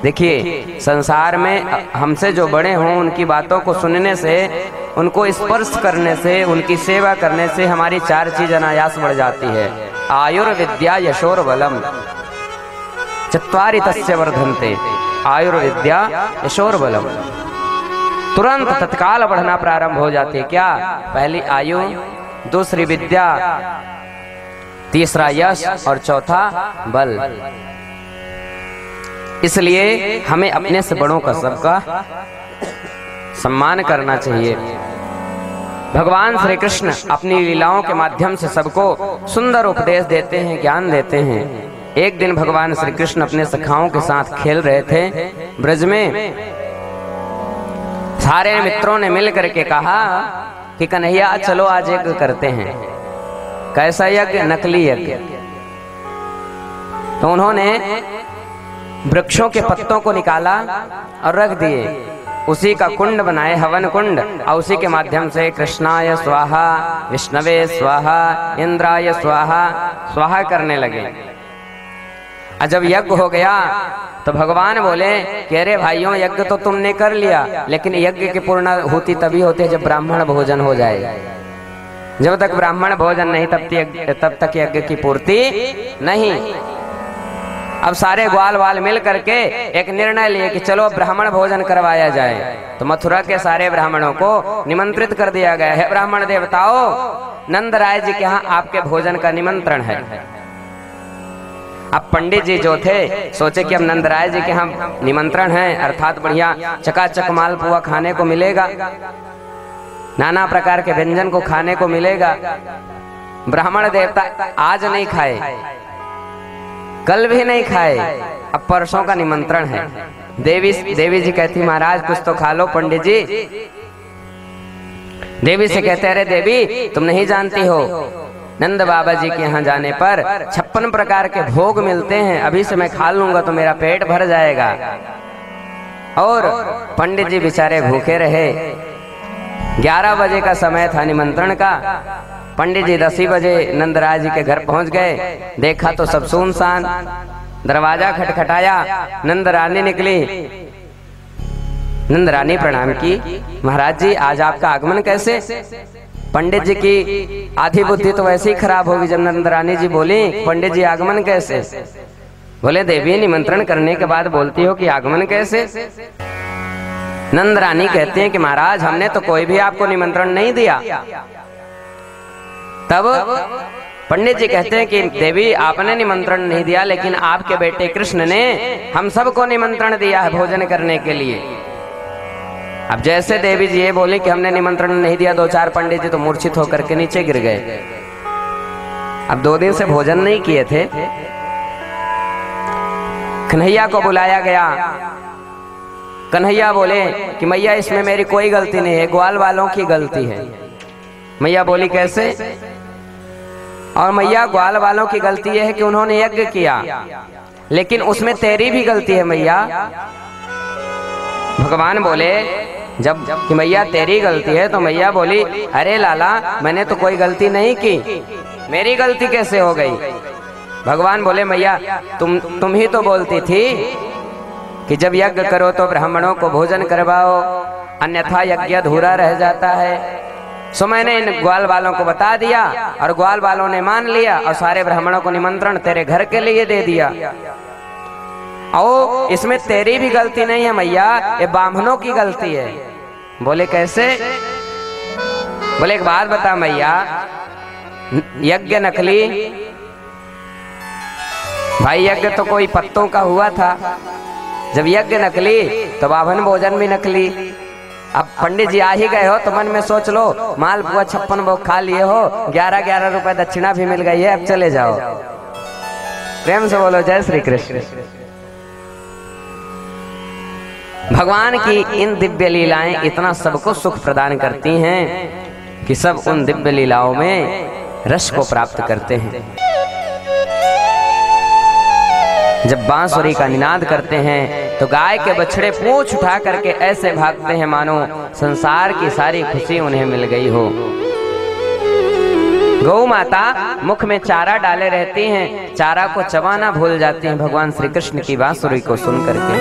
देखिए, संसार में हमसे जो बड़े हों उनकी बातों को सुनने से, उनको स्पर्श करने से, उनकी सेवा करने से हमारी 4 चीज अनायास बढ़ जाती है। आयुर्विद्या यशोर बलम चत्वारि तस्य वर्धन्ते। आयुर्विद्या यशोर बलम, तुरंत तत्काल बढ़ना प्रारंभ हो जाती है। क्या? पहली आयु, दूसरी विद्या, तीसरा यश और चौथा बल। इसलिए हमें अपने से बड़ों का सबका सम्मान करना चाहिए। भगवान श्री कृष्ण अपनी लीलाओं के माध्यम से सबको सुंदर उपदेश देते हैं, ज्ञान देते हैं। एक दिन भगवान श्री कृष्ण अपने सखाओं के साथ खेल रहे थे ब्रज में। सारे मित्रों ने मिल करके कहा कि कन्हैया चलो आज यज्ञ करते हैं। कैसा यज्ञ? नकली यज्ञ। तो उन्होंने वृक्षों के पत्तों को निकाला और रख दिए, उसी का कुंड बनाए, हवन कुंड, और उसी के माध्यम से कृष्णाय स्वाहा, विष्णवे स्वाहा, इंद्राय स्वाहा स्वाहा करने लगे। और जब यज्ञ हो गया तो भगवान बोले कि अरे भाइयों, यज्ञ तो तुमने कर लिया, लेकिन यज्ञ की पूर्णाहुति तभी होती है जब ब्राह्मण भोजन हो जाए। जब तक ब्राह्मण भोजन नहीं तब तक यज्ञ की पूर्ति नहीं। अब सारे ग्वाल वाल मिल करके एक निर्णय लिए कि चलो ब्राह्मण भोजन करवाया जाए। तो मथुरा के सारे ब्राह्मणों को निमंत्रित कर दिया गया है। ब्राह्मण देवताओं, नंद राय जी के यहाँ आपके भोजन का निमंत्रण है। अब पंडित जी जो थे सोचे कि अब नंद राय जी के यहाँ निमंत्रण है, अर्थात बढ़िया चकाचक मालपुआ खाने को मिलेगा, नाना प्रकार के व्यंजन को खाने को मिलेगा। ब्राह्मण देवता आज नहीं खाए, कल भी नहीं खाए, अब परसों का निमंत्रण है। देवी जी कहती महाराज कुछ तो खा लो पंडित जी। देवी से कहते अरे देवी तुम नहीं जानती हो, नंद बाबा जी के यहाँ जाने पर 56 प्रकार के भोग मिलते हैं, अभी से मैं खा लूंगा तो मेरा पेट भर जाएगा। और पंडित जी बेचारे भूखे रहे। 11 बजे का समय था निमंत्रण का। पंडित जी 10 ही बजे नंदराज जी के घर पहुंच गए। देखा तो सब सुनसान। दरवाजा खटखटाया, नंद रानी निकली। नंद रानी प्रणाम की, महाराज जी आज आपका आगमन कैसे? पंडित जी की आधी बुद्धि तो वैसे ही खराब होगी जब नंद रानी जी बोली पंडित जी आगमन कैसे? बोले देवी निमंत्रण करने के बाद बोलती हो कि आगमन कैसे? नंद रानी कहते हैं कि महाराज हमने तो कोई भी आपको निमंत्रण नहीं दिया। तब पंडित जी कहते हैं कि देवी आपने निमंत्रण नहीं दिया, लेकिन आपके बेटे कृष्ण ने हम सबको निमंत्रण दिया है भोजन करने के लिए। अब जैसे देवी जी ये बोले कि हमने निमंत्रण नहीं दिया, 2-4 पंडित जी तो मूर्छित होकर के नीचे गिर गए। अब 2 दिन से भोजन नहीं किए थे। कन्हैया को बुलाया गया। कन्हैया बोले कि मैया इसमें मेरी कोई गलती नहीं है, ग्वाल वालों की गलती है। मैया बोली कैसे? और मैया ग्वाल वालों की गलती यह है कि उन्होंने यज्ञ किया, लेकिन उसमें तेरी भी गलती है मैया। भगवान बोले जब कि मैया तेरी गलती है, तो मैया बोली अरे लाला मैंने तो कोई गलती नहीं की, मेरी गलती कैसे हो गई? भगवान बोले मैया तुम ही तो बोलती थी कि जब यज्ञ करो तो ब्राह्मणों को भोजन करवाओ, अन्यथा यज्ञ अधूरा रह जाता है। सो मैंने इन ग्वाल वालों को बता दिया और ग्वाल वालों ने मान लिया और सारे ब्राह्मणों को निमंत्रण तेरे घर के लिए दे दिया। और इसमें तेरी भी गलती नहीं है मैया, ये ब्राह्मणों की गलती है। बोले कैसे? बोले एक बात बता मैया, यज्ञ नकली भाई, यज्ञ तो कोई पत्तों का हुआ था। जब यज्ञ नकली तो बाभन भोजन भी नकली। अब पंडित जी आ ही गए हो तो मन में सोच लो मालपुआ 56 भोग खा लिए हो, 11-11 रुपए दक्षिणा भी मिल गई है, अब चले जाओ। प्रेम से बोलो जय श्री कृष्ण। भगवान की इन दिव्य लीलाएं इतना सबको सुख प्रदान करती हैं कि सब उन दिव्य लीलाओं में रस को प्राप्त करते हैं। जब बांसुरी का निनाद करते हैं तो गाय के बछड़े पूंछ उठा करके ऐसे भागते हैं मानो संसार की सारी खुशी उन्हें मिल गई हो। गौ माता मुख में चारा डाले रहती हैं, चारा को चबाना भूल जाती हैं भगवान श्री कृष्ण की बांसुरी को सुन करके।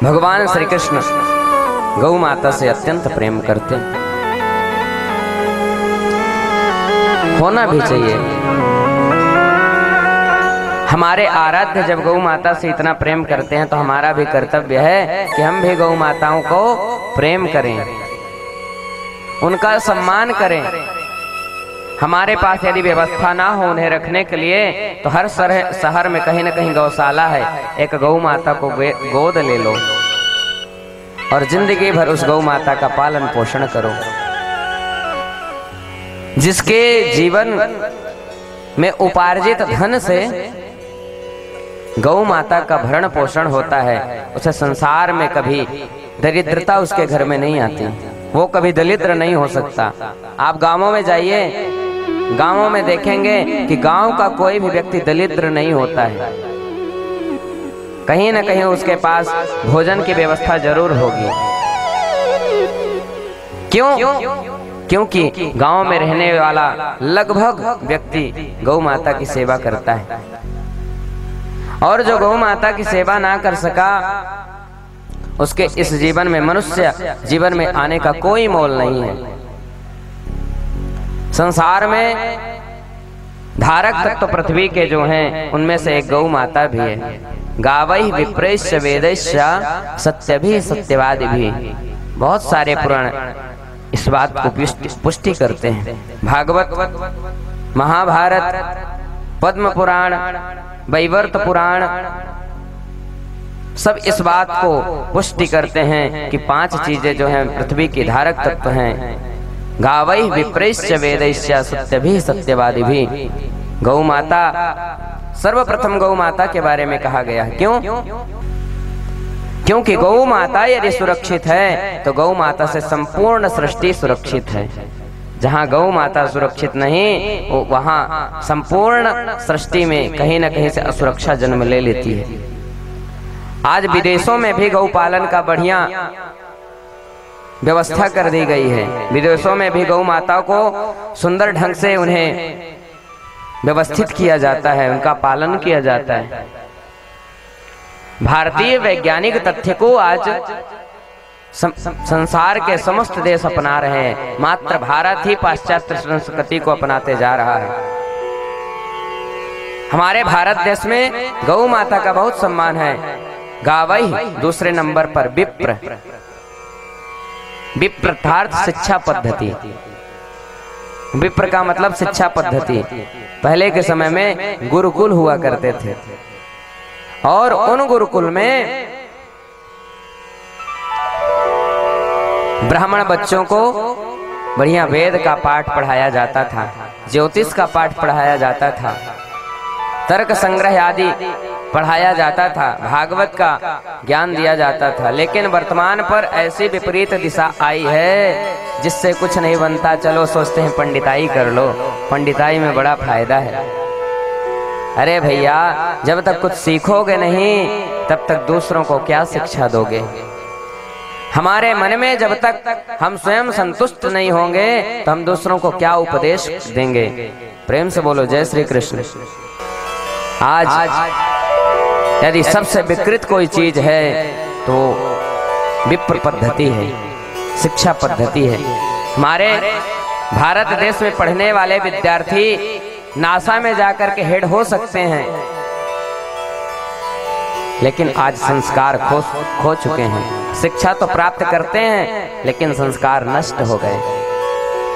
भगवान श्री कृष्ण गौ माता से अत्यंत प्रेम करते हैं, होना भी चाहिए। हमारे आराध्य जब गौ माता से इतना प्रेम करते हैं तो हमारा भी कर्तव्य है कि हम भी गौ माताओं को प्रेम करें, उनका सम्मान करें। हमारे पास यदि व्यवस्था ना हो उन्हें रखने के लिए तो हर शहर में कहीं न कहीं गौशाला है, एक गौ माता को गोद ले लो और जिंदगी भर उस गौ माता का पालन पोषण करो। जिसके जीवन में उपार्जित धन से गौ माता का भरण पोषण होता है, उसे संसार में कभी दरिद्रता उसके घर में नहीं आती, वो कभी दरिद्र नहीं हो सकता। आप गांवों में जाइए, गांवों में देखेंगे कि गांव का कोई भी व्यक्ति दरिद्र नहीं होता है, कहीं न कहीं उसके पास भोजन की व्यवस्था जरूर होगी। क्यों? क्योंकि गांव में रहने वाला लगभग व्यक्ति गौ माता की सेवा करता है, और जो गौ माता की सेवा ना कर सका उसके इस जीवन में, मनुष्य जीवन में आने का कोई मोल नहीं है। संसार में धारक तत्व पृथ्वी के जो हैं उनमें से एक गौ माता भी है। गावई विप्रैश्च वेदैश्च सत्यभि सत्यवादी भी, बहुत सारे पुराण इस बात को पुष्टि करते हैं। भागवत, महाभारत, पद्म पुराण, वैवर्त पुराण सब इस बात को पुष्टि करते हैं कि 5 चीजें जो हैं पृथ्वी की धारक तत्व हैं। गावई विप्रैश्च वेदैश्च सत्यभि सत्यवादी भी। गौ माता, सर्वप्रथम गौ माता के बारे में कहा गया है। क्यों? क्योंकि गौ माता यदि सुरक्षित है तो गौ माता से संपूर्ण सृष्टि सुरक्षित है। जहाँ गौ माता सुरक्षित नहीं वहाँ संपूर्ण सृष्टि में कहीं न कहीं से असुरक्षा जन्म ले लेती है। आज विदेशों में भी गौ पालन का बढ़िया व्यवस्था कर दी गई है। विदेशों में भी गौ माता को सुंदर ढंग से उन्हें व्यवस्थित किया जाता है, उनका पालन किया जाता है। भारतीय वैज्ञानिक तथ्य को आज संसार के समस्त देश अपना रहे हैं, मात्र भारत ही पाश्चात्य संस्कृति को अपनाते जा रहा है। हमारे भारत देश में गौ माता का बहुत सम्मान है। गावई दूसरे नंबर पर विप्र, विप्रथार्थ शिक्षा पद्धति। विप्र का मतलब शिक्षा पद्धति। पहले के समय में गुरुकुल हुआ करते थे और उन गुरुकुल में ब्राह्मण बच्चों को बढ़िया वेद का पाठ पढ़ाया जाता था, ज्योतिष का पाठ पढ़ाया जाता था, तर्क संग्रह आदि पढ़ाया जाता था, भागवत का ज्ञान दिया जाता था। लेकिन वर्तमान पर ऐसी विपरीत दिशा आई है जिससे कुछ नहीं बनता। चलो सोचते हैं पंडिताई कर लो, पंडिताई में बड़ा फायदा है। अरे भैया, जब तक कुछ सीखोगे नहीं तब तक दूसरों को क्या शिक्षा दोगे? हमारे मन में जब तक हम स्वयं संतुष्ट नहीं होंगे तो हम दूसरों को क्या उपदेश देंगे? प्रेम से बोलो जय श्री कृष्ण। आज यदि सबसे विकृत कोई चीज है तो विप्र पद्धति है, शिक्षा पद्धति है। हमारे भारत देश में पढ़ने वाले विद्यार्थी नासा में जाकर के हेड हो सकते हैं, लेकिन आज संस्कार खो चुके हैं। शिक्षा तो प्राप्त करते हैं लेकिन संस्कार नष्ट हो गए।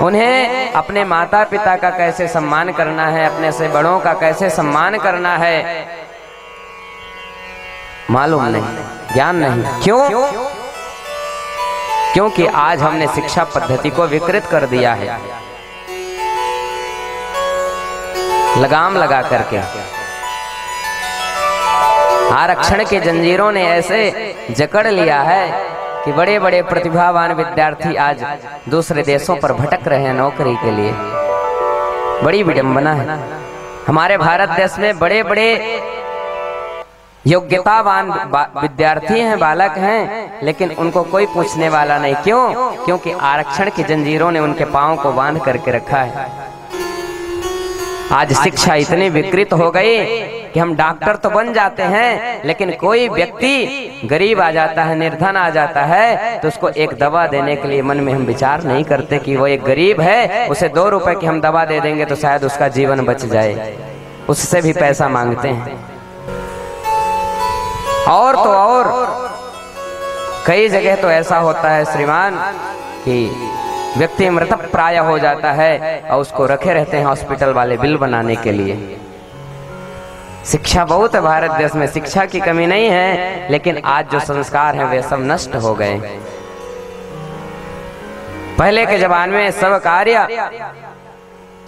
उन्हें अपने माता पिता का कैसे सम्मान करना है, अपने से बड़ों का कैसे सम्मान करना है मालूम नहीं, ज्ञान नहीं। क्यों? क्योंकि आज हमने शिक्षा पद्धति को विकृत कर दिया है, लगाम लगा करके। आरक्षण के जंजीरों ने ऐसे जकड़ लिया है कि बड़े बड़े प्रतिभावान विद्यार्थी आज दूसरे देशों पर भटक रहे हैं नौकरी के लिए। बड़ी विडंबना है। हमारे भारत देश में बड़े बड़े योग्यतावान विद्यार्थी हैं, बालक हैं, लेकिन उनको कोई पूछने वाला नहीं। क्यों? क्योंकि आरक्षण की जंजीरों ने उनके पांव को बांध करके रखा है। आज शिक्षा इतनी विकृत हो गई कि हम डॉक्टर तो बन जाते हैं, लेकिन कोई व्यक्ति गरीब आ जाता है, निर्धन आ जाता है, तो उसको एक दवा देने के लिए मन में हम विचार नहीं करते कि वो एक गरीब है, उसे 2 रुपए की हम दवा दे देंगे तो शायद उसका जीवन बच जाए। उससे भी पैसा मांगते हैं। और तो और कई जगह तो ऐसा होता है श्रीमान कि व्यक्ति मृतप्राय हो जाता है और उसको रखे रहते हैं हॉस्पिटल वाले बिल बनाने के लिए। शिक्षा बहुत है भारत देश में, शिक्षा की कमी नहीं है, लेकिन आज जो संस्कार हैं वे सब नष्ट हो गए। पहले के जमाने में सब कार्य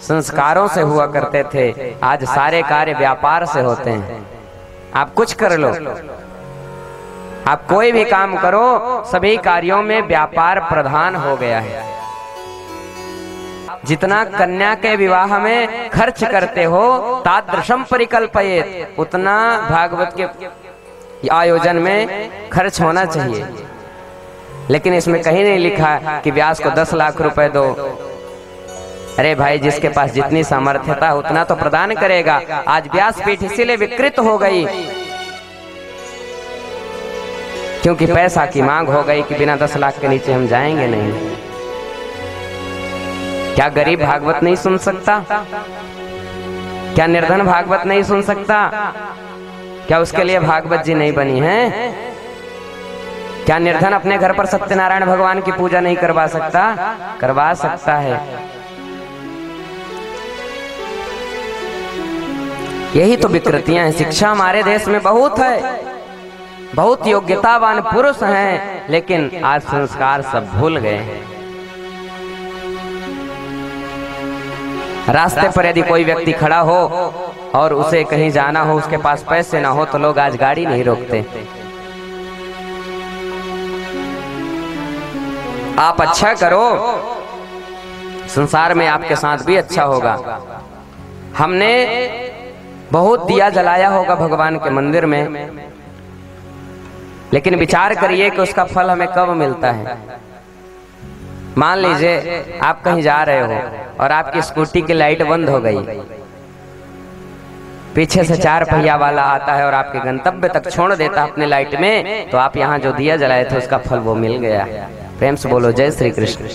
संस्कारों से हुआ करते थे, आज सारे कार्य व्यापार से होते हैं। आप कुछ कर लो, आप कोई भी काम करो, सभी कार्यों में व्यापार प्रधान हो गया है। जितना कन्या के विवाह में खर्च करते हो तादृशम परिकल्पयेत, उतना भागवत के आयोजन में खर्च होना चाहिए। लेकिन इसमें कहीं नहीं लिखा कि व्यास को 10 लाख रुपए दो। अरे भाई, जिसके पास जितनी सामर्थ्यता उतना तो प्रदान करेगा। आज व्यासपीठ इसीलिए विकृत हो गई क्योंकि पैसा की मांग हो गई कि बिना 10 लाख के नीचे हम जाएंगे नहीं। क्या गरीब भागवत नहीं सुन सकता? क्या निर्धन भागवत नहीं सुन सकता? क्या उसके लिए भागवत जी नहीं बनी है? क्या निर्धन अपने घर पर सत्यनारायण भगवान की पूजा नहीं करवा सकता? करवा सकता है। यही तो विकृतियां हैं। शिक्षा हमारे देश में बहुत है, बहुत योग्यतावान पुरुष हैं, लेकिन आज संस्कार सब भूल गए हैं। रास्ते पर यदि कोई व्यक्ति खड़ा हो और उसे कहीं जाना हो, उसके पास पैसे ना हो, तो लोग आज गाड़ी नहीं रोकते। आप अच्छा करो, संसार में आपके साथ भी अच्छा होगा। हमने बहुत दिया जलाया होगा भगवान के मंदिर में, लेकिन विचार करिए कि उसका फल हमें कब मिलता है। मान लीजिए आप कहीं जा रहे हो और आपकी स्कूटी की लाइट बंद हो गई, पीछे से 4 पहिया वाला आता है और आपके गंतव्य तक छोड़ देता अपने लाइट में, तो आप यहाँ जो दिया जलाए थे उसका फल वो मिल गया। प्रेम से बोलो जय श्री कृष्ण।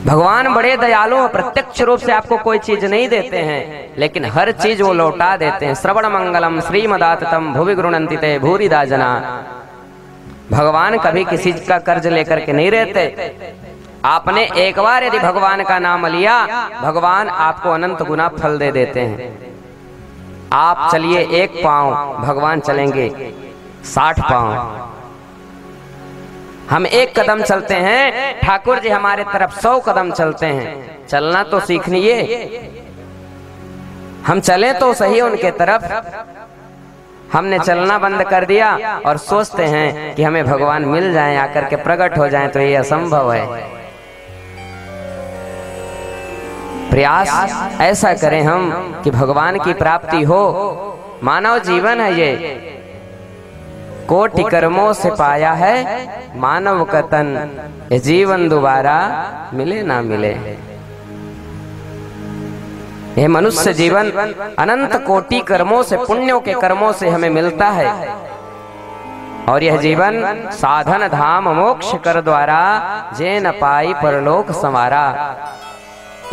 भगवान बड़े दयालु हैं, प्रत्यक्ष रूप से आपको कोई चीज नहीं देते हैं, लेकिन हर चीज वो लौटा देते हैं। श्रवण मंगलम श्रीमदाततम भुवि गृह्णन्ति ते भूरिदा जना। भगवान कभी किसी का कर्ज लेकर के नहीं रहते। आपने एक बार यदि भगवान का नाम लिया, भगवान आपको अनंत गुना फल दे देते हैं। आप चलिए 1 पांव, भगवान चलेंगे 60 पांव। हम 1 कदम चलते हैं, ठाकुर जी हमारे तरफ 100 कदम चलते हैं। चलना तो सीखिए, हम चले तो सही उनके तरफ। हमने चलना बंद कर दिया और सोचते हैं कि हमें भगवान मिल जाएं, आकर के प्रकट हो जाएं, तो ये असंभव है। प्रयास ऐसा करें हम कि भगवान की प्राप्ति हो। मानव जीवन है ये, कोटि कर्मों से पाया है मानव कतन, ये जीवन दोबारा मिले ना मिले। यह मनुष्य जीवन अनंत कोटि कर्मों से, पुण्यों के कर्मों से हमें मिलता है, और यह जीवन साधन धाम मोक्ष कर द्वारा जे न पाई परलोक संवारा।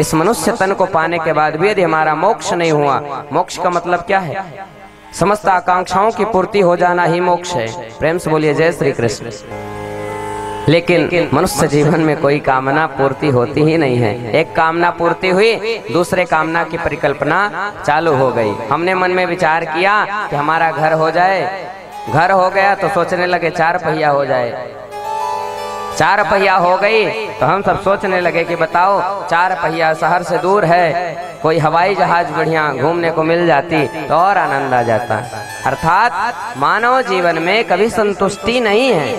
इस मनुष्य तन को पाने के बाद भी यदि हमारा मोक्ष नहीं हुआ, मोक्ष का मतलब क्या है? समस्त आकांक्षाओं की पूर्ति हो जाना ही मोक्ष है। प्रेम से बोलिए जय श्री कृष्ण। लेकिन मनुष्य जीवन में कोई कामना पूर्ति होती ही नहीं है। एक कामना पूर्ति हुई, दूसरे कामना की परिकल्पना चालू हो गई। हमने मन में विचार किया कि हमारा घर हो जाए, घर हो गया तो सोचने लगे 4 पहिया हो जाए। 4 पहिया हो गई तो हम सब सोचने लगे कि बताओ 4 पहिया शहर से दूर है, कोई हवाई जहाज बढ़िया घूमने को मिल जाती तो और आनंद आ जाता। अर्थात मानव जीवन में कभी संतुष्टि नहीं है,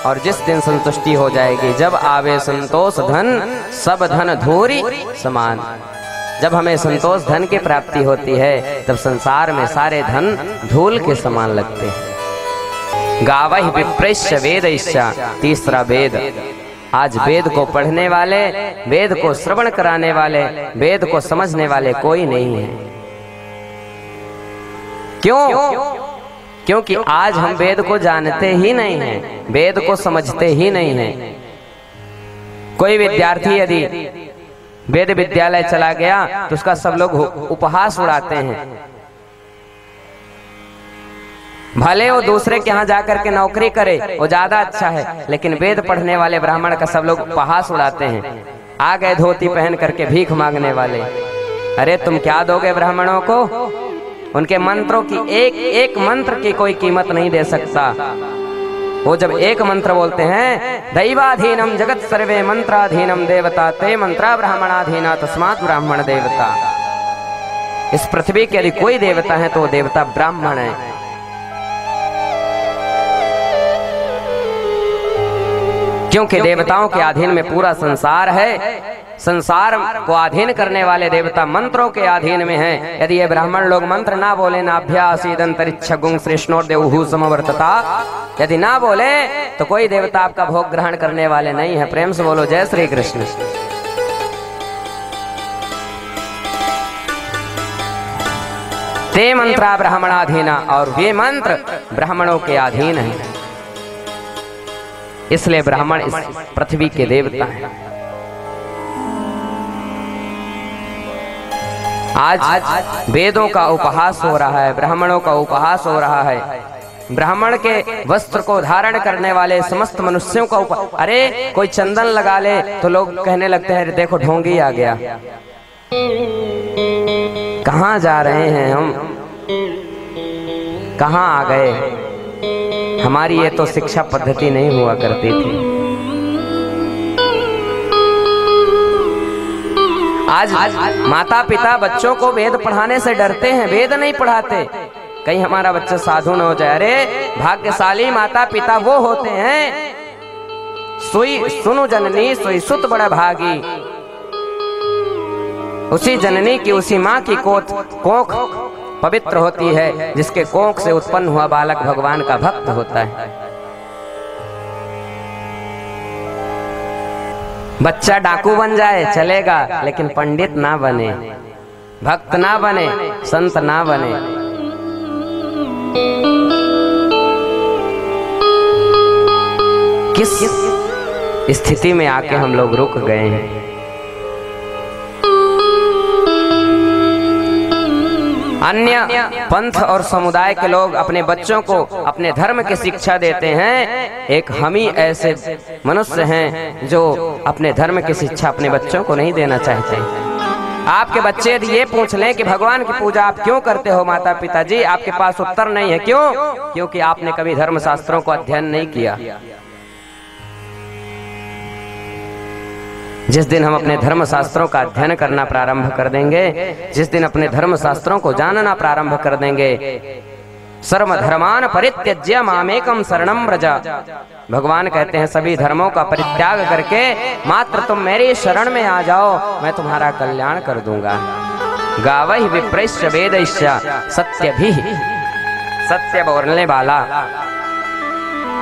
और जिस दिन संतुष्टि हो जाएगी, जब आवे संतोष धन सब धन धूरी समान। जब हमें संतोष धन की प्राप्ति होती है तब संसार में सारे धन धूल के समान लगते हैं। गावहि विप्रैश्य वेदैश्च, तीसरा वेद। आज वेद को पढ़ने वाले, वेद को श्रवण कराने वाले, वेद को समझने वाले कोई नहीं है। क्यों? क्योंकि आज हम वेद को जानते ही नहीं हैं, वेद को समझते ही नहीं हैं। कोई विद्यार्थी यदि वेद विद्यालय चला गया तो उसका सब लोग उपहास उड़ाते हैं। भले वो दूसरे के यहाँ जाकर के नौकरी करे, वो ज्यादा अच्छा है, लेकिन वेद पढ़ने वाले ब्राह्मण का सब लोग उपहास उड़ाते हैं। आ गए धोती पहन करके भीख मांगने वाले। अरे तुम क्या दोगे ब्राह्मणों को? उनके मंत्रों की एक एक मंत्र की कोई कीमत नहीं दे सकता। वो जब एक मंत्र बोलते हैं, दैवाधीनम जगत सर्वे मंत्राधीनम देवता ते मंत्रा ब्राह्मणाधीना तस्मात् ब्राह्मण देवता। इस पृथ्वी के यदि कोई देवता है तो वो देवता ब्राह्मण है। क्योंकि देवताओं के अधीन में पूरा संसार है। संसार को अधीन करने वाले देवता मंत्रों के अधीन में हैं। यदि ये ब्राह्मण लोग मंत्र ना बोले, नाभ्यासीदंतरिक्षगुं श्रेष्ठोर्देवहु समवर्तता, यदि ना बोले तो कोई देवता आपका भोग ग्रहण करने वाले नहीं है। प्रेम से बोलो जय श्री कृष्ण। ते मंत्रा ब्राह्मणाधीना, और वे मंत्र ब्राह्मणों के अधीन हैं। इसलिए ब्राह्मण इस पृथ्वी के देवता हैं। आज वेदों का उपहास हो रहा है, ब्राह्मणों का उपहास हो रहा है। ब्राह्मण के वस्त्र को धारण करने वाले समस्त मनुष्यों का अरे कोई चंदन लगा ले तो लोग कहने लगते हैं देखो ढोंगी आ गया। कहाँ जा रहे हैं हम? कहाँ आ गए? हमारी ये तो शिक्षा पद्धति नहीं हुआ करती थी। आज माता पिता बच्चों को वेद पढ़ाने से डरते हैं, वेद नहीं पढ़ाते। कहीं हमारा बच्चा साधु न हो जाए। अरे भाग्यशाली माता पिता वो होते हैं, सुई सुनु जननी सुई सुत बड़ा भागी। उसी जननी की, उसी माँ की कोख पवित्र होती है जिसके कोख से उत्पन्न हुआ बालक भगवान का भक्त होता है। बच्चा डाकू बन जाए चलेगा, लेकिन पंडित ना बने, भक्त ना बने, संत ना बने। किस स्थिति में आके हम लोग रुक गए हैं? अन्य पंथ और समुदाय के लोग अपने बच्चों को अपने धर्म की शिक्षा देते हैं। एक हम ही ऐसे मनुष्य हैं जो अपने धर्म की शिक्षा अपने बच्चों को नहीं देना चाहते। आपके बच्चे यदि ये पूछ लें कि भगवान की पूजा आप क्यों करते हो माता पिताजी, आपके पास उत्तर नहीं है। क्यों? क्योंकि आपने कभी धर्म शास्त्रों को अध्ययन नहीं किया। जिस दिन हम अपने धर्म शास्त्रों का अध्ययन करना प्रारंभ कर देंगे, जिस दिन अपने धर्म शास्त्रों को जानना प्रारंभ कर देंगे, सर्व धर्मान परित्यज्य मामेकम शरणम व्रज। भगवान कहते हैं सभी धर्मों का परित्याग करके मात्र तुम मेरी शरण में आ जाओ, मैं तुम्हारा कल्याण कर दूंगा। गावहि विप्रैश्य वेदैश्च सत्यभिः, सत्य बोलने वाला।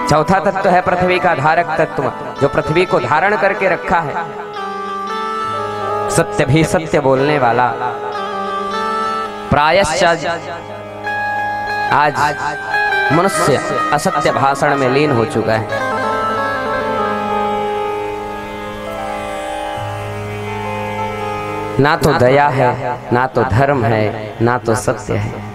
चौथा तत्व है पृथ्वी का धारक तत्व, जो पृथ्वी को धारण करके रखा है। सत्य भी, सत्य बोलने वाला। प्रायश्च आज मनुष्य असत्य भाषण में लीन हो चुका है। ना तो दया है, ना तो धर्म है, ना तो सत्य है।